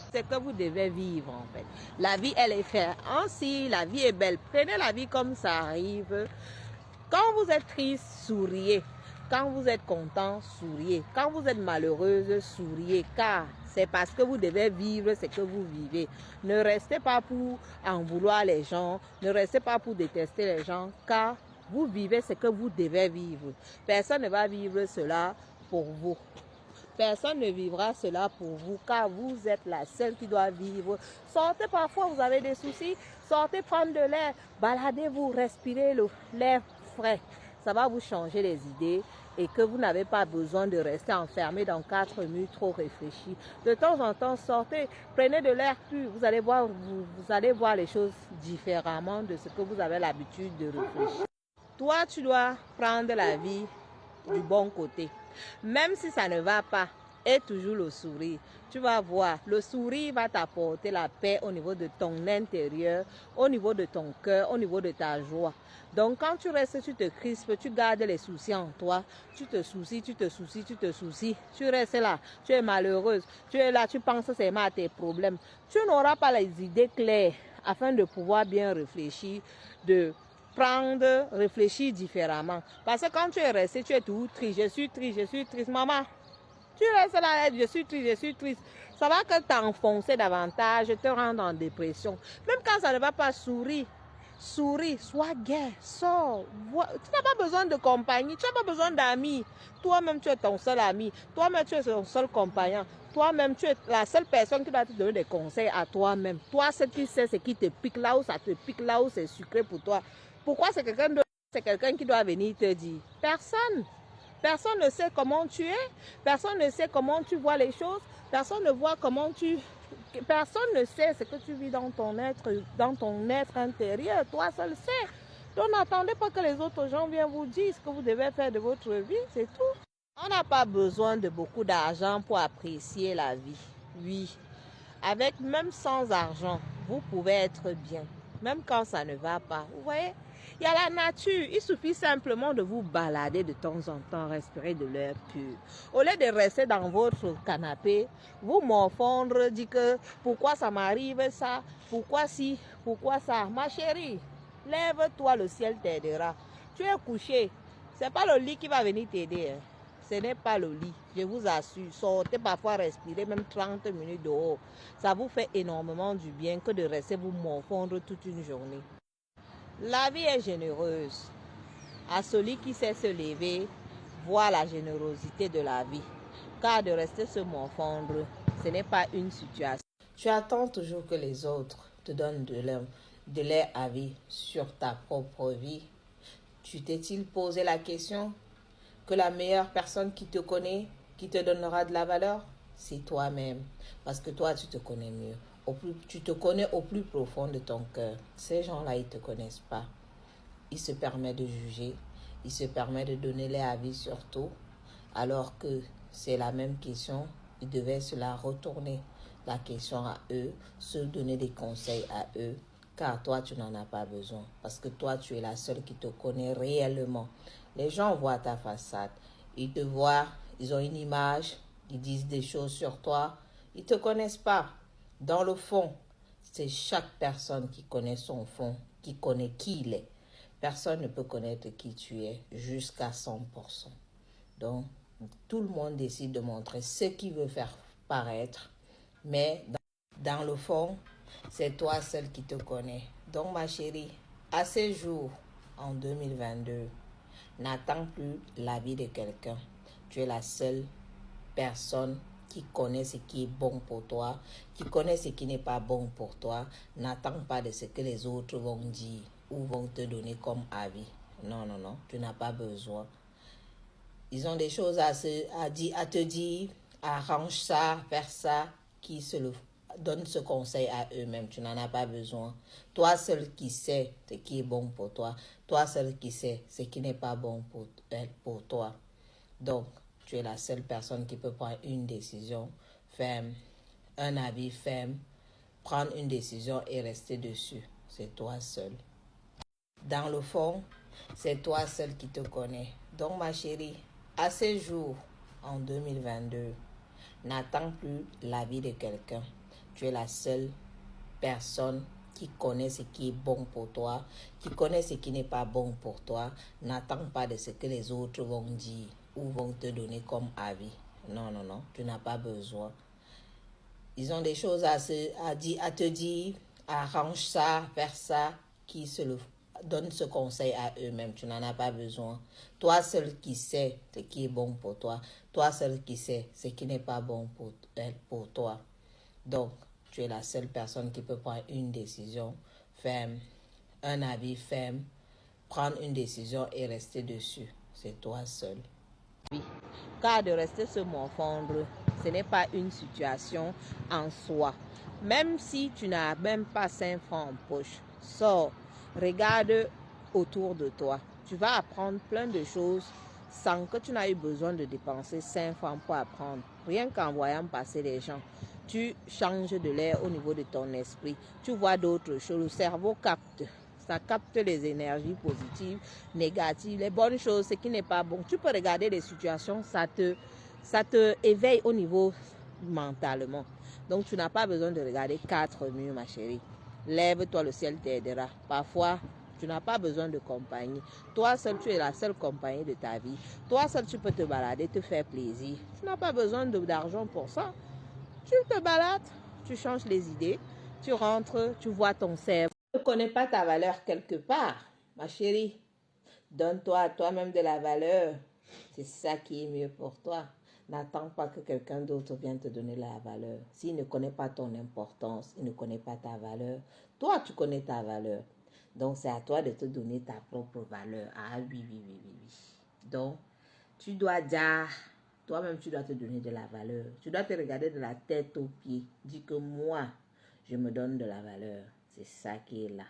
juste ce que vous devez vivre en fait. La vie, elle est faite ainsi, la vie est belle. Prenez la vie comme ça arrive. Quand vous êtes triste, souriez. Quand vous êtes content, souriez. Quand vous êtes malheureuse, souriez. Car c'est parce que vous devez vivre ce que vous vivez. Ne restez pas pour en vouloir les gens. Ne restez pas pour détester les gens. Car vous vivez ce que vous devez vivre. Personne ne va vivre cela pour vous. Personne ne vivra cela pour vous, car vous êtes la seule qui doit vivre. Sortez parfois, vous avez des soucis. Sortez prendre de l'air. Baladez-vous, respirez l'air frais. Ça va vous changer les idées et que vous n'avez pas besoin de rester enfermé dans 4 murs trop réfléchis. De temps en temps, sortez, prenez de l'air pur. Vous allez voir les choses différemment de ce que vous avez l'habitude de réfléchir. Toi, tu dois prendre la vie du bon côté. Même si ça ne va pas, aie toujours le sourire. Tu vas voir, le sourire va t'apporter la paix au niveau de ton intérieur, au niveau de ton cœur, au niveau de ta joie. Donc quand tu restes, tu te crispes, tu gardes les soucis en toi, tu te soucies, tu restes là, tu es malheureuse, tu es là, tu penses seulement à tes problèmes. Tu n'auras pas les idées claires afin de pouvoir bien réfléchir, réfléchir différemment. Parce que quand tu es resté, tu es tout triste, je suis triste, maman. Tu restes là, je suis triste. Ça va que t'enfoncer davantage, te rendre en dépression. Même quand ça ne va pas, souris, sois gai, sors. Tu n'as pas besoin de compagnie, tu n'as pas besoin d'amis. Toi-même, tu es ton seul ami. Toi-même, tu es ton seul compagnon. Toi-même, tu es la seule personne qui va te donner des conseils à toi-même. Toi, ce qui sait, c'est qui te pique là où ça te pique, là où c'est sucré pour toi. Pourquoi c'est quelqu'un d'autre? C'est quelqu'un qui doit venir te dire. Personne. Personne ne sait comment tu es. Personne ne sait comment tu vois les choses. Personne ne voit comment tu... Personne ne sait ce que tu vis dans ton être intérieur. Toi seul sais. Donc n'attendez pas que les autres gens viennent vous dire ce que vous devez faire de votre vie. C'est tout. On n'a pas besoin de beaucoup d'argent pour apprécier la vie. Oui. Même sans argent, vous pouvez être bien. Même quand ça ne va pas. Vous voyez? Il y a la nature. Il suffit simplement de vous balader de temps en temps, respirer de l'air pur. Au lieu de rester dans votre canapé, vous morfondre, dire que pourquoi ça m'arrive ça, pourquoi si, pourquoi ça. Ma chérie, lève-toi, le ciel t'aidera. Tu es couché. C'est pas le lit qui va venir t'aider. Ce n'est pas le lit, je vous assure. Sortez parfois, respirez même 30 minutes dehors. Ça vous fait énormément du bien que de rester vous morfondre toute une journée. La vie est généreuse. À celui qui sait se lever, voir la générosité de la vie. Car de rester se morfondre, ce n'est pas une situation. Tu attends toujours que les autres te donnent de leur avis sur ta propre vie. Tu t'es-il posé la question que la meilleure personne qui te connaît, qui te donnera de la valeur, c'est toi-même. Parce que toi, tu te connais mieux. Tu te connais au plus profond de ton cœur. Ces gens-là, ils ne te connaissent pas. Ils se permettent de juger. Ils se permettent de donner leur avis sur tout. Alors que c'est la même question. Ils devaient se la retourner. La question à eux. Se donner des conseils à eux. Car toi, tu n'en as pas besoin. Parce que toi, tu es la seule qui te connaît réellement. Les gens voient ta façade. Ils te voient, ils ont une image, ils disent des choses sur toi. Ils ne te connaissent pas. Dans le fond, c'est chaque personne qui connaît son fond, qui connaît qui il est. Personne ne peut connaître qui tu es jusqu'à 100%. Donc, tout le monde décide de montrer ce qu'il veut faire paraître. Mais dans le fond, c'est toi seul qui te connais. Donc, ma chérie, à ces jours, en 2022, n'attends plus l'avis de quelqu'un. Tu es la seule personne qui connaît ce qui est bon pour toi, qui connaît ce qui n'est pas bon pour toi. N'attends pas de ce que les autres vont dire ou vont te donner comme avis. Non, tu n'as pas besoin. Ils ont des choses à te dire, arrange ça, faire ça, qui se le donne ce conseil à eux-mêmes. Tu n'en as pas besoin. Toi seul qui sais ce qui est bon pour toi. Toi seul qui sais ce qui n'est pas bon pour toi. Donc, tu es la seule personne qui peut prendre une décision ferme, un avis ferme, prendre une décision et rester dessus. C'est toi seul. Dans le fond, c'est toi seul qui te connais. Donc, ma chérie, à ces jours, en 2022, n'attends plus l'avis de quelqu'un. tu es la seule personne qui connaît ce qui est bon pour toi, qui connaît ce qui n'est pas bon pour toi. N'attends pas de ce que les autres vont dire ou vont te donner comme avis. Non, non, non, tu n'as pas besoin. Ils ont des choses à te dire, arrange ça, faire ça, qui se le donne ce conseil à eux-mêmes. Tu n'en as pas besoin. Toi seul qui sais ce qui est bon pour toi. Toi seul qui sais ce qui n'est pas bon pour toi. Donc, tu es la seule personne qui peut prendre une décision ferme, un avis ferme, prendre une décision et rester dessus. C'est toi seul. Oui. Car de rester se morfondre, ce n'est pas une situation en soi. Même si tu n'as même pas 5 francs en poche, sors, regarde autour de toi. Tu vas apprendre plein de choses sans que tu n'aies eu besoin de dépenser 5 francs pour apprendre. Rien qu'en voyant passer les gens, tu changes de l'air au niveau de ton esprit. Tu vois d'autres choses. Le cerveau capte. Ça capte les énergies positives, négatives, les bonnes choses, ce qui n'est pas bon. Tu peux regarder les situations, ça te éveille au niveau mentalement. Donc, tu n'as pas besoin de regarder 4 murs, ma chérie. Lève-toi, le ciel t'aidera. Parfois, tu n'as pas besoin de compagnie. Toi seul, tu es la seule compagnie de ta vie. Toi seul, tu peux te balader, te faire plaisir. Tu n'as pas besoin d'argent pour ça. Tu te balades, tu changes les idées, tu rentres, tu vois ton cerveau. Tu ne connais pas ta valeur quelque part, ma chérie. Donne-toi à toi-même de la valeur. C'est ça qui est mieux pour toi. N'attends pas que quelqu'un d'autre vienne te donner la valeur. S'il ne connaît pas ton importance, il ne connaît pas ta valeur. Toi, tu connais ta valeur. Donc, c'est à toi de te donner ta propre valeur. Ah oui, oui, oui, oui, oui. Donc, tu dois dire, toi-même, tu dois te donner de la valeur. Tu dois te regarder de la tête aux pieds. Dis que moi, je me donne de la valeur. C'est ça qui est là.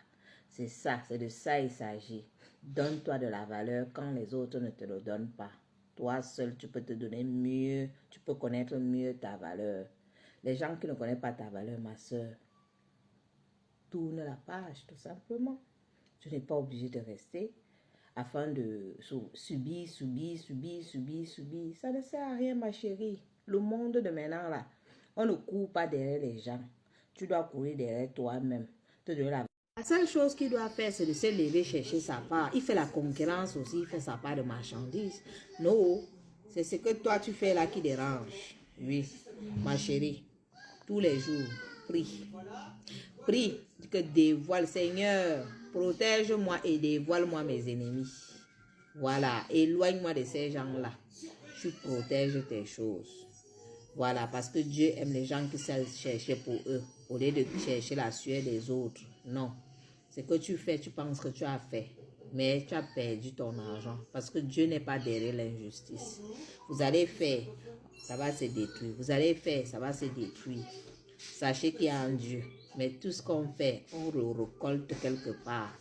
C'est ça, c'est de ça il s'agit. Donne-toi de la valeur quand les autres ne te le donnent pas. Toi seul, tu peux te donner mieux, tu peux connaître mieux ta valeur. Les gens qui ne connaissent pas ta valeur, ma soeur, tourne la page tout simplement. Tu n'es pas obligé de rester afin de subir. Ça ne sert à rien, ma chérie. Le monde de maintenant, là, on ne court pas derrière les gens. Tu dois courir derrière toi-même. La seule chose qu'il doit faire, c'est de se lever chercher sa part. Il fait la concurrence aussi, il fait sa part de marchandises. Non, c'est ce que toi tu fais là qui dérange. Oui, ma chérie, tous les jours, prie. Prie que dévoile, Seigneur, protège-moi et dévoile-moi mes ennemis. Voilà, éloigne-moi de ces gens-là. Tu protèges tes choses. Voilà, parce que Dieu aime les gens qui savent chercher pour eux, au lieu de chercher la sueur des autres. Non, ce que tu fais, tu penses que tu as fait, mais tu as perdu ton argent, parce que Dieu n'est pas derrière l'injustice. Vous allez faire, ça va se détruire. Vous allez faire, ça va se détruire. Sachez qu'il y a un Dieu, mais tout ce qu'on fait, on le récolte quelque part.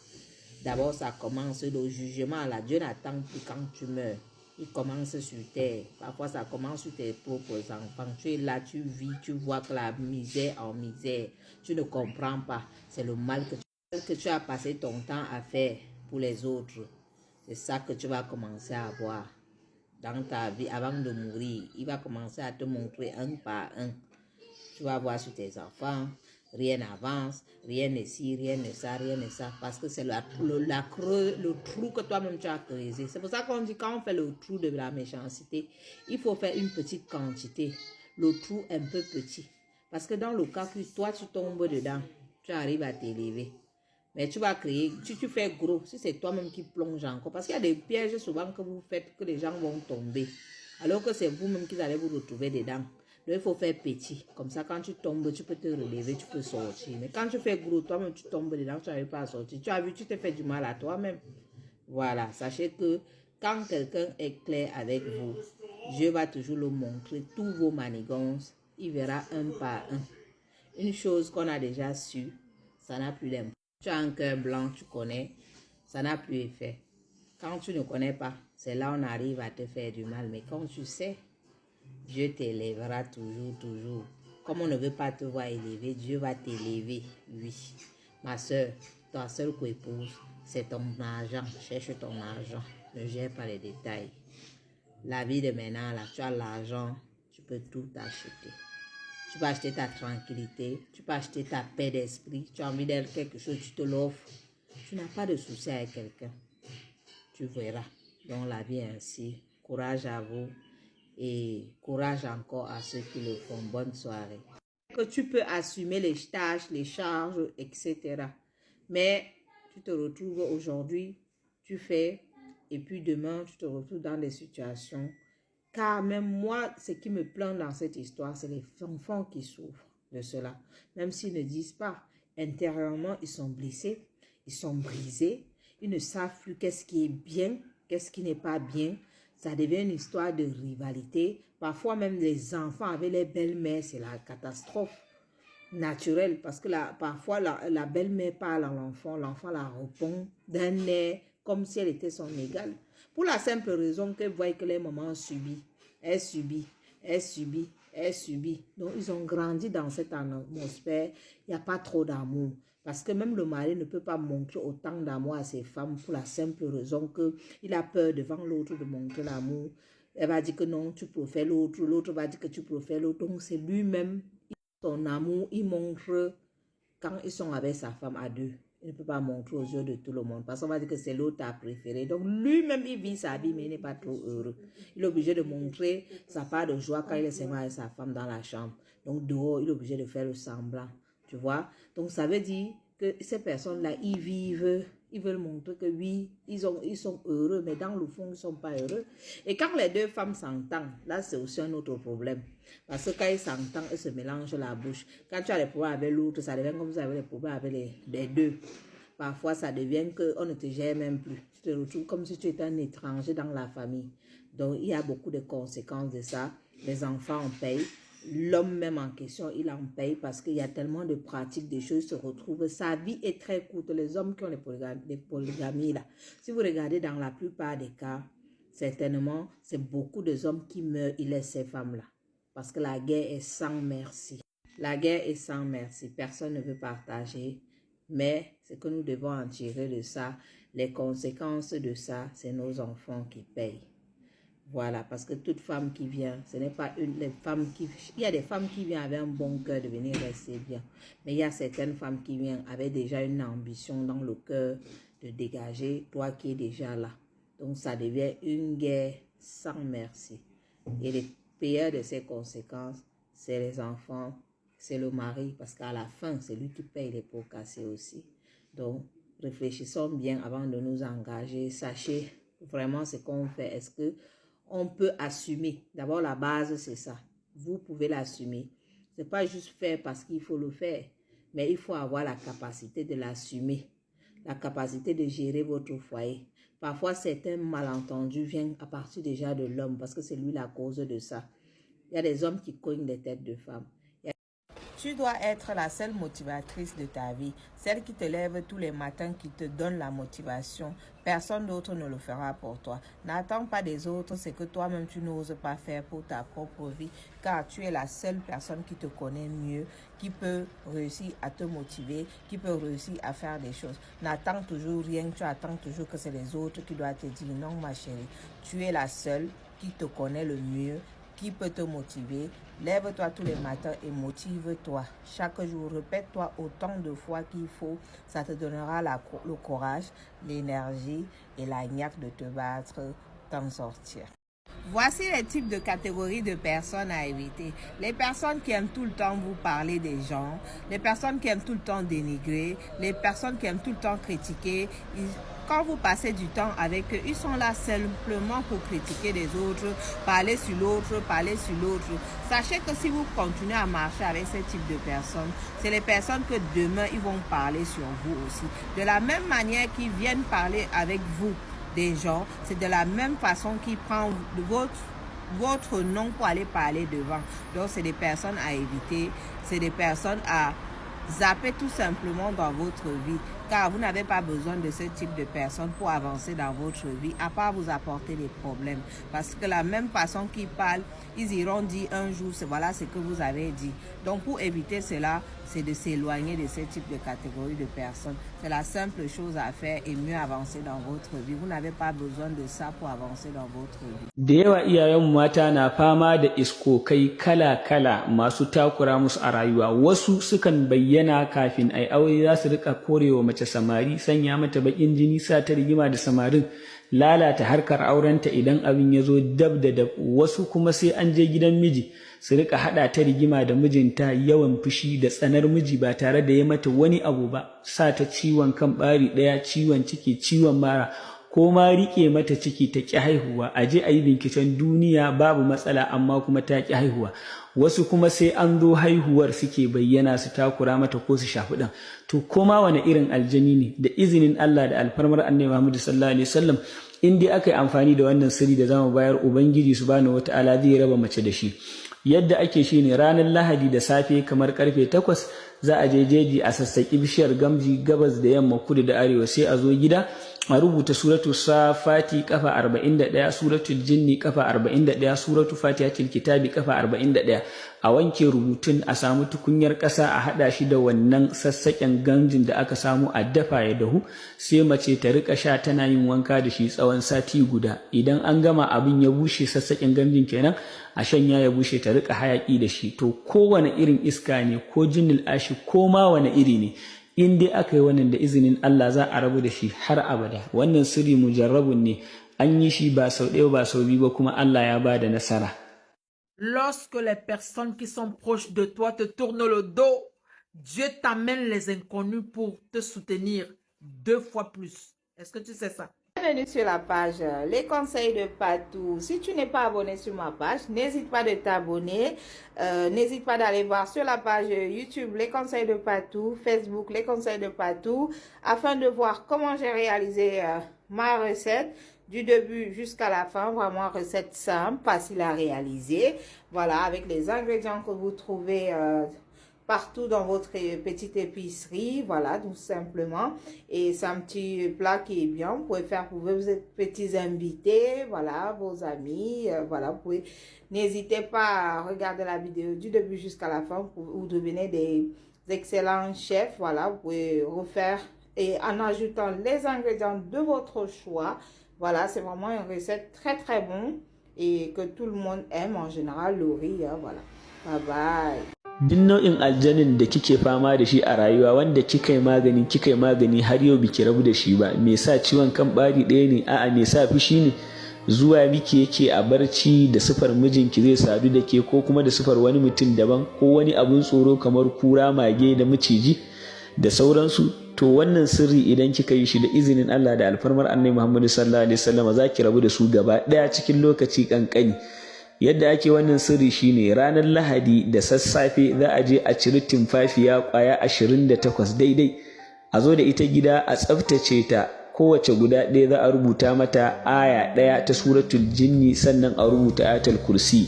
D'abord, ça commence le jugement. Là, Dieu n'attend plus quand tu meurs. Il commence sur terre. Parfois, ça commence sur tes propres enfants. Tu es là, tu vis, tu vois que la misère en misère. Tu ne comprends pas. C'est le mal que tu as passé ton temps à faire pour les autres. C'est ça que tu vas commencer à voir dans ta vie avant de mourir. Il va commencer à te montrer un par un. Tu vas voir sur tes enfants, rien n'avance, rien ne ci, rien ne ça, rien ne ça. Parce que c'est le trou que toi-même tu as creusé. C'est pour ça qu'on dit quand on fait le trou de la méchanceté, il faut faire une petite quantité. Le trou un peu petit. Parce que dans le cas que toi tu tombes dedans, tu arrives à t'élever. Mais tu vas créer, tu fais gros, si c'est toi-même qui plonges encore. Parce qu'il y a des pièges souvent que vous faites que les gens vont tomber. Alors que c'est vous-même qui allez vous retrouver dedans. Donc il faut faire petit. Comme ça, quand tu tombes, tu peux te relever, tu peux sortir. Mais quand tu fais gros, toi-même tu tombes dedans, tu n'arrives pas à sortir. Tu as vu, tu t'es fait du mal à toi-même. Voilà, sachez que quand quelqu'un est clair avec vous, Dieu va toujours le montrer, tous vos manigances. Il verra un par un. Une chose qu'on a déjà su, ça n'a plus d'importance. Tu as un cœur blanc, tu connais, ça n'a plus effet. Quand tu ne connais pas, c'est là on arrive à te faire du mal. Mais quand tu sais, Dieu t'élèvera toujours, toujours. Comme on ne veut pas te voir élevé, Dieu va t'élever, oui. Ma soeur, ta seule co-épouse, c'est ton argent. Cherche ton argent. Ne gère pas les détails. La vie de maintenant, là, tu as l'argent, tu peux tout acheter. Tu peux acheter ta tranquillité, tu peux acheter ta paix d'esprit, tu as envie d'être quelque chose, tu te l'offres. Tu n'as pas de souci avec quelqu'un. Tu verras. Donc la vie est ainsi. Courage à vous et courage encore à ceux qui le font. Bonne soirée. Que tu peux assumer les tâches, les charges, etc. Mais tu te retrouves aujourd'hui, tu fais, et puis demain, tu te retrouves dans des situations. Car même moi, ce qui me plaint dans cette histoire, c'est les enfants qui souffrent de cela. Même s'ils ne disent pas, intérieurement, ils sont blessés, ils sont brisés, ils ne savent plus qu'est-ce qui est bien, qu'est-ce qui n'est pas bien. Ça devient une histoire de rivalité. Parfois même les enfants avec les belles-mères, c'est la catastrophe naturelle. Parce que parfois la belle-mère parle à l'enfant la répond d'un air comme si elle était son égale. Pour la simple raison qu'elle voit que les mamans subissent. Elle subit, elle subit, elle subit. Donc ils ont grandi dans cette atmosphère. Il n'y a pas trop d'amour. Parce que même le mari ne peut pas montrer autant d'amour à ses femmes pour la simple raison qu'il a peur devant l'autre de montrer l'amour. Elle va dire que non, tu préfères l'autre. L'autre va dire que tu préfères l'autre. Donc c'est lui-même, son amour, il montre quand ils sont avec sa femme à deux. Il ne peut pas montrer aux yeux de tout le monde. Parce qu'on va dire que c'est l'autre à préférer. Donc lui-même, il vit sa vie, mais il n'est pas trop heureux. Il est obligé de montrer sa part de joie quand il est seulement avec sa femme dans la chambre. Donc dehors, il est obligé de faire le semblant. Tu vois? Donc ça veut dire que ces personnes-là, ils vivent, ils veulent montrer que oui, ils sont heureux, mais dans le fond, ils ne sont pas heureux. Et quand les deux femmes s'entendent, là, c'est aussi un autre problème. Parce que quand ils s'entendent, ils se mélangent la bouche. Quand tu as des problèmes avec l'autre, ça devient comme ça avec les problèmes avec les deux. Parfois, ça devient qu'on ne te gère même plus. Tu te retrouves comme si tu étais un étranger dans la famille. Donc, il y a beaucoup de conséquences de ça. Les enfants en payent. L'homme même en question, il en paye parce qu'il y a tellement de pratiques, de choses se retrouvent. Sa vie est très courte. Les hommes qui ont les polygamies là, si vous regardez dans la plupart des cas, certainement, c'est beaucoup de hommes qui meurent, ils laissent ces femmes-là. Parce que la guerre est sans merci. La guerre est sans merci. Personne ne veut partager. Mais ce que nous devons en tirer de ça, les conséquences de ça, c'est nos enfants qui payent. Voilà, parce que toute femme qui vient, ce n'est pas les femmes qui... Il y a des femmes qui viennent avec un bon cœur de venir rester bien. Mais il y a certaines femmes qui viennent avec déjà une ambition dans le cœur de dégager toi qui es déjà là. Donc ça devient une guerre sans merci. Et les payeurs de ces conséquences, c'est les enfants, c'est le mari, parce qu'à la fin, c'est lui qui paye les pots cassés aussi. Donc, réfléchissons bien avant de nous engager. Sachez vraiment ce qu'on fait. Est-ce que on peut assumer? D'abord, la base, c'est ça. Vous pouvez l'assumer. Ce n'est pas juste faire parce qu'il faut le faire, mais il faut avoir la capacité de l'assumer, la capacité de gérer votre foyer. Parfois, certains malentendus viennent à partir déjà de l'homme parce que c'est lui la cause de ça. Il y a des hommes qui cognent des têtes de femmes. Tu dois être la seule motivatrice de ta vie, celle qui te lève tous les matins, qui te donne la motivation. Personne d'autre ne le fera pour toi. N'attends pas des autres ce que toi-même tu n'oses pas faire pour ta propre vie, car tu es la seule personne qui te connaît mieux, qui peut réussir à te motiver, qui peut réussir à faire des choses. N'attends toujours rien, tu attends toujours que c'est les autres qui doivent te dire non ma chérie. Tu es la seule qui te connaît le mieux, qui peut te motiver. Lève-toi tous les matins et motive-toi. Chaque jour, répète-toi autant de fois qu'il faut. Ça te donnera le courage, l'énergie et la niaque de te battre, t'en sortir. Voici les types de catégories de personnes à éviter. Les personnes qui aiment tout le temps vous parler des gens, les personnes qui aiment tout le temps dénigrer, les personnes qui aiment tout le temps critiquer. Quand vous passez du temps avec eux, ils sont là simplement pour critiquer les autres, parler sur l'autre, parler sur l'autre. Sachez que si vous continuez à marcher avec ce type de personnes, c'est les personnes que demain, ils vont parler sur vous aussi. De la même manière qu'ils viennent parler avec vous des gens, c'est de la même façon qu'ils prennent votre nom pour aller parler devant. Donc, c'est des personnes à éviter, c'est des personnes à zapper tout simplement dans votre vie, car vous n'avez pas besoin de ce type de personnes pour avancer dans votre vie, à part vous apporter des problèmes. Parce que la même façon qu'ils parlent, ils iront dire un jour, voilà ce que vous avez dit. Donc pour éviter cela, c'est de s'éloigner de ce type de catégorie de personnes. C'est la simple chose à faire et mieux avancer dans votre vie. Vous n'avez pas besoin de ça pour avancer dans votre vie. Da yawa iyayen mata na fama da iskokai kala-kala masu takura musu a rayuwa. Wasu sukan bayyana kafin ai aure, za su rika korewa mace samari, sanya mata bakin jini, sa ta rigima da samarin, lalata harkar aurenta idan abin ya zo dab da dab. Wasu kuma sai an je gidan miji su rika hada ta rigima da mijinta, yawan fushi da tsanar miji ba tare da ya mata wani abu ba, sa ta ciwon kan bari daya, ciwon ciki, ciwon mara, ko ma rike mata ciki ta ki haihuwa. A je a yi binciken duniya babu matsala amma kuma ta ki haihuwa. Wasu kuma sai an zo haihuwar suke bayyana su takura mata ko su shafi ɗan. To koma wani irin aljani ne, da izinin Allah da alfarmar Annabi Muhammad sallallahu alaihi wasallam, in dai aka yi amfani da wannan sirri da zamu bayar, Ubangiji subhanahu wataala zai raba mace da shi. Yadda ake shi ne ranar Lahadi da safe kamar karfe 8 za a je jeji a sassaki bishiyar gamji gabas da yamma, kudu da arewa, sai a zo gida a rubuta suratu safati kafa 41, suratu jinni kafa 41, suratu fatihatul kitabi kafa 41. A wanke rubutun, a samu tukunyar ƙasa a haɗa shi da wannan sassaƙen gamjin da aka samu, a dafa ya dahu, sai mace ta rika sha tana yin wanka da shi tsawon sati guda. Idan an gama abin ya bushe, sassaƙen gamjin kenan, a shanya ya bushe, ta rika hayaƙi da shi. To kowane irin iska ne ko jinnil ashi ko ma wani iri ne, in dai aka yi wannan da izinin Allah za a rabu da shi har abada. Wannan sirri mujarrabun ne, an yi shi ba sau ɗaya ba sau biyu ba, kuma Allah ya ba da nasara. Lorsque les personnes qui sont proches de toi te tournent le dos, Dieu t'amène les inconnus pour te soutenir 2 fois plus. Est-ce que tu sais ça? Bienvenue sur la page Les Conseils de Patou. Si tu n'es pas abonné sur ma page, n'hésite pas de t'abonner. N'hésite pas d'aller voir sur la page YouTube Les Conseils de Patou, Facebook Les Conseils de Patou, afin de voir comment j'ai réalisé ma recette du début jusqu'à la fin. Vraiment recette simple, facile à réaliser. Voilà, avec les ingrédients que vous trouvez partout dans votre petite épicerie, voilà, tout simplement. Et c'est un petit plat qui est bien, vous pouvez faire pour vos petits invités, voilà, vos amis, voilà, vous pouvez, n'hésitez pas à regarder la vidéo du début jusqu'à la fin pour vous devenir des excellents chefs, voilà, vous pouvez refaire et en ajoutant les ingrédients de votre choix. Voilà, c'est vraiment une recette très très bonne et que tout le monde aime en général, le riz, hein, voilà. Bye bye. Duk nau'in aljanin da kike fama da shi a rayuwa, wanda kika yi magani har yau biki rabu da shi ba, me sa ciwon kan bari ɗaya ne, a'a me sa fushi ne, zuwa miki yake a barci da sifar mijinki zai sadu da ke, ko kuma da sifar wani mutum daban, ko wani abun tsoro kamar kura, mage da maciji da sauransu. To wannan sirri idan kika yi shi da izinin Allah da alfarmar Annabi Muhammad sallallahu alaihi wasallam, za ki rabu da su gaba ɗaya cikin lokaci kankani. Yadda ake wannan sirri shine ranar Lahadi da sassafe za a je a ciri tumfafiya kwaya 28 daidai, a zo da ita gida a tsaftace ta, kowace guda ɗaya za a rubuta mata aya ɗaya ta suratul jinni, sannan a rubuta ayatul kursi.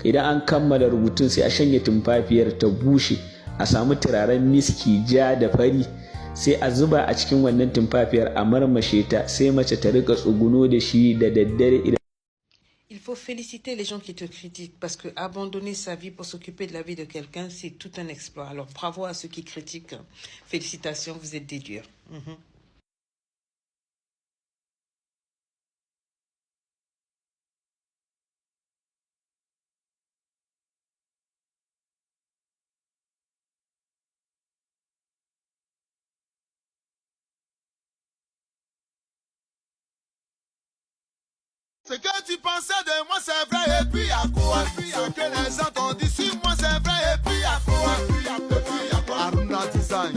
Idan an kammala rubutun sai a shanye tumfafiyar ta bushe, a samu turaren miski ja da fari, sai a zuba a cikin wannan tumfafiyar a marmashe ta, sai mace ta rika tsuguno da shi da daddare. Il faut féliciter les gens qui te critiquent parce que abandonner sa vie pour s'occuper de la vie de quelqu'un, c'est tout un exploit. Alors bravo à ceux qui critiquent. Félicitations, vous êtes des durs. Ce que tu pensais de moi c'est vrai, et puis à quoi? Ce que les gens t'ont dit sur moi c'est vrai, et puis à quoi? Aruna Design,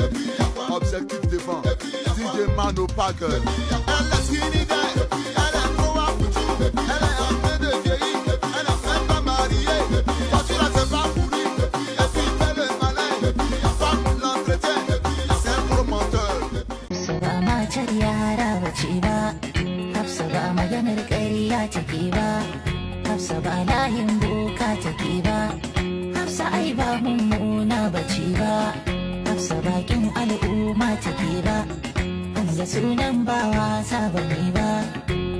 Objectif Devant, DJ Mano Parker. Elle est skinny guy, elle est trop à foutu, elle est en train de vieillir, elle est même pas mariée. Toi tu la sais pas pourri, et puis fais le malin, femme l'entretien, c'est un gros menteur. Hafsa ba maganar ƙarya take ba, Hafsa ba layin boka take ba, Hafsa ai ba mummuna bace ba, Hafsa bakin al'umma take ba, wanda sunan ba wasa bane ba,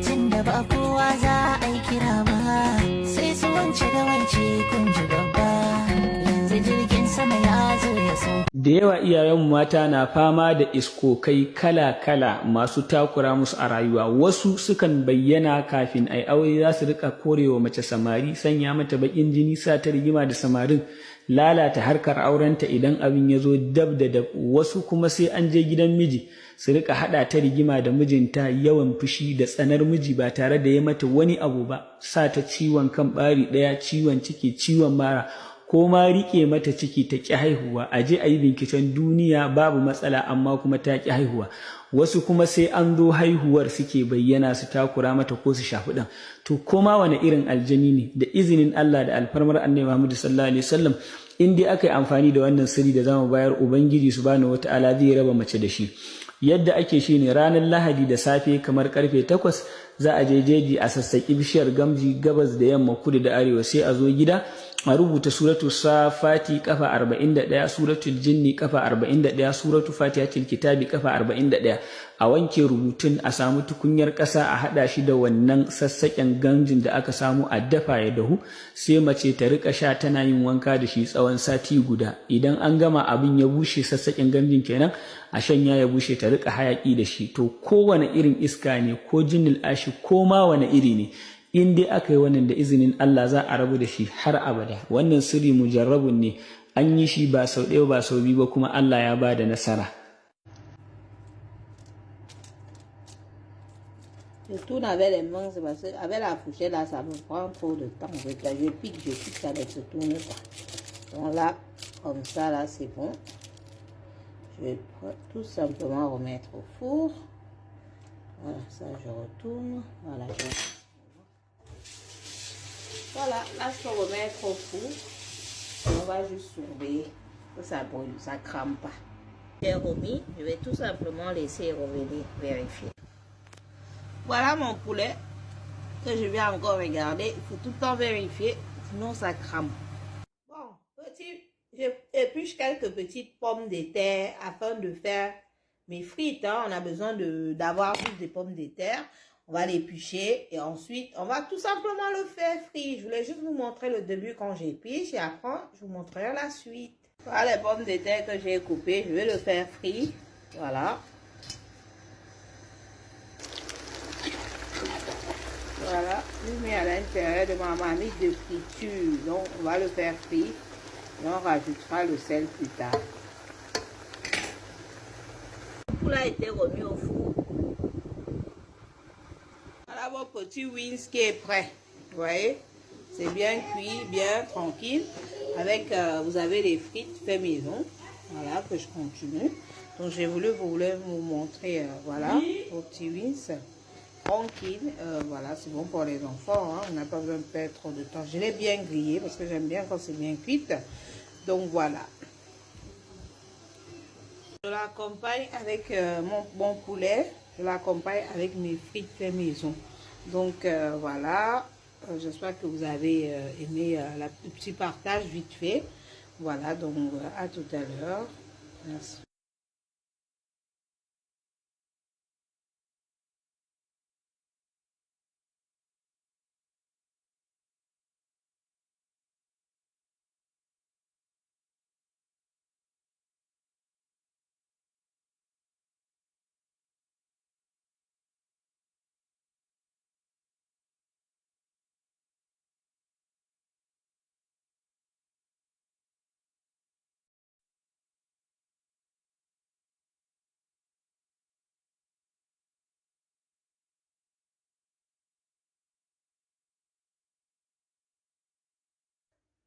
tunda ba kowa za a yi kira ba, sai su wance da wance kun ji babba, yanzu jirgin sama ya zo ya so. Da yawa iyayen mata na fama da iskokai kala-kala masu takura musu a rayuwa. Wasu sukan bayyana kafin ai aure, za su rika korewa mace samari, sanya mata bakin jini, sa ta rigima da samarin, lalata harkar aurenta idan abin ya zo dab da dab. Wasu kuma sai an je gidan miji su rika hada ta rigima da mijinta, yawan fushi da tsanar miji ba tare da ya mata wani abu ba, sa ta ciwon kan bari daya, ciwon ciki, ciwon mara, ko ma rike mata ciki ta ki haihuwa. A je a yi binciken duniya babu matsala amma kuma ta ki haihuwa. Wasu kuma sai an zo haihuwar suke bayyana su takura mata ko su shafi ɗan. To koma wani irin aljani ne, da izinin Allah da alfarmar Annabi Muhammad sallallahu alaihi wasallam, in dai aka yi amfani da wannan sirri da zamu bayar, Ubangiji subhanahu wataala zai raba mace da shi. Yadda ake shi ne, ranar Lahadi da safe kamar karfe 8 za a je jeji a sassaƙi bishiyar gamji gabas da yamma, kudu da arewa, sai a zo gida a rubuta suratu safati kafa 41, suratul jinni kafa 41, suratu fatihatul kitabi kafa 41. A wanke rubutun, a samu tukunyar ƙasa a haɗa shi da wannan sassaƙen gamjin da aka samu, a dafa ya dahu, sai mace ta rika sha tana yin wanka da shi tsawon sati guda. Idan an gama abin ya bushe, sassaƙen gamjin kenan, a shanya ya bushe, ta rika hayaƙi da shi. To kowane irin iska ne, ko jinnil ashi, ko ma wani iri ne, in dai aka yi wannan da izinin Allah za a rabu da shi har abada. Wannan sirri mujarrabun ne, an yi shi ba sau ɗaya ba sau biyu ba, kuma Allah ya ba da nasara. Je tourne avec les mains, c'est parce qu'avec la fourchette là, ça me prend trop de temps. Je pique, ça ne se tourne pas. Donc là, comme ça, là, c'est bon. Je vais tout simplement remettre au four. Voilà, ça, je retourne. Voilà, voilà, là, je peux remettre au four. On va juste surveiller que ça brûle, ça crame pas. J'ai remis, je vais tout simplement laisser revenir, vérifier. Voilà mon poulet que je vais encore regarder. Il faut tout le temps vérifier, sinon ça crame. Bon, j'épluche quelques petites pommes de terre afin de faire mes frites. Hein. On a besoin d'avoir plus de pommes de terre. On va l'éplucher et ensuite, on va tout simplement le faire frit. Je voulais juste vous montrer le début quand j'épluche et après, je vous montrerai la suite. Voilà les pommes de terre que j'ai coupées. Je vais le faire frit. Voilà. Voilà, je mets à l'intérieur de ma marmite de friture. Donc, on va le faire frit et on rajoutera le sel plus tard. Le poulet a été remis au four. Voilà votre petit wings qui est prêt. Vous voyez, c'est bien cuit, bien tranquille. Avec, vous avez les frites fait maison. Voilà, que je continue. Donc, j'ai voulu vous montrer, voilà, vos petits wings. Tranquille, voilà, c'est bon pour les enfants, hein. On n'a pas besoin de perdre trop de temps. Je l'ai bien grillé parce que j'aime bien quand c'est bien cuit. Donc voilà. Je l'accompagne avec mon poulet, je l'accompagne avec mes frites fait maison. Donc voilà, j'espère que vous avez aimé le petit partage vite fait. Voilà, donc à tout à l'heure. Merci.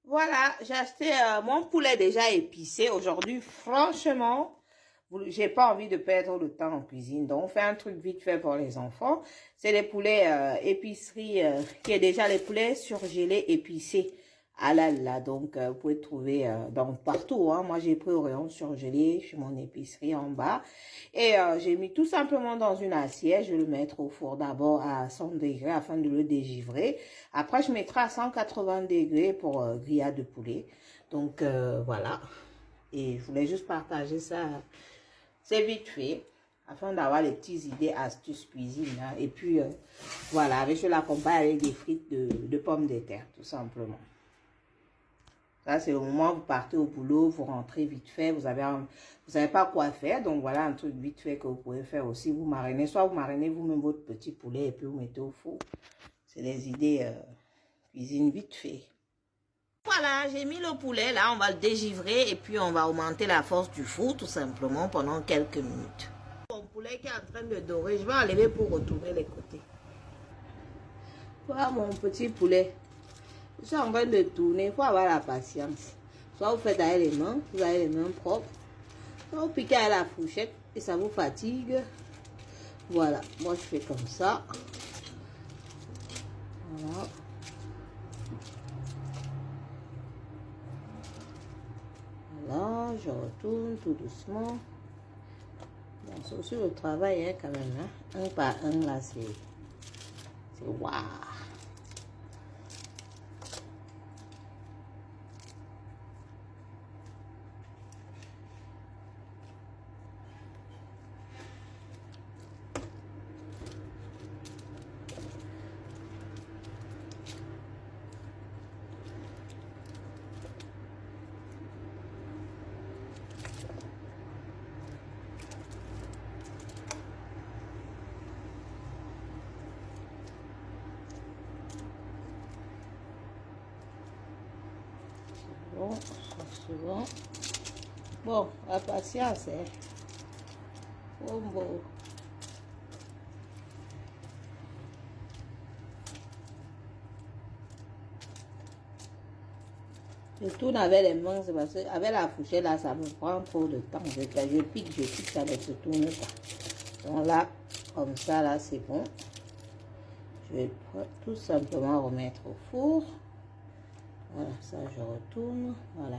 Voilà, j'ai acheté mon poulet déjà épicé aujourd'hui. Franchement, j'ai pas envie de perdre le temps en cuisine. Donc, on fait un truc vite fait pour les enfants. C'est les poulets épicerie, qui est déjà les poulets surgelés épicés. Ah là là, donc vous pouvez trouver partout. Hein. Moi, j'ai pris au rayon surgelé chez mon épicerie en bas. Et j'ai mis tout simplement dans une assiette. Je vais le mettre au four d'abord à 100 degrés afin de le dégivrer. Après, je mettrai à 180 degrés pour grillade de poulet. Donc, voilà. Et je voulais juste partager ça. C'est vite fait. Afin d'avoir les petites idées, astuces cuisine. Hein. Et puis, voilà. Je l'accompagne avec des frites de pommes de terre, tout simplement. Là, c'est le moment où vous partez au boulot, vous rentrez vite fait, vous savez pas quoi faire. Donc, voilà un truc vite fait que vous pouvez faire aussi. Vous marinez, soit vous marinez vous-même votre petit poulet et puis vous mettez au four. C'est les idées cuisine vite fait. Voilà, j'ai mis le poulet. Là, on va le dégivrer et puis on va augmenter la force du four tout simplement pendant quelques minutes. Mon poulet qui est en train de dorer, je vais enlever pour retourner les côtés. Voilà mon petit poulet. Je suis en train de tourner, il faut avoir la patience. Soit vous faites avec les mains, vous avez les mains propres. Soit vous piquez à la fourchette et ça vous fatigue. Voilà, moi je fais comme ça. Voilà. Voilà, je retourne tout doucement. Bon, c'est aussi le travail hein, quand même. Hein. Un par un là, c'est waouh. Bon, c'est bon. Bon, la patience, hein. Oh, bon. Je tourne avec les mains, c'est parce que avec la fourchette là, ça me prend trop de temps. Je pique, ça ne se tourne pas. Donc là, comme ça, là, c'est bon. Je vais tout simplement remettre au four. Voilà, ça je retourne. Voilà,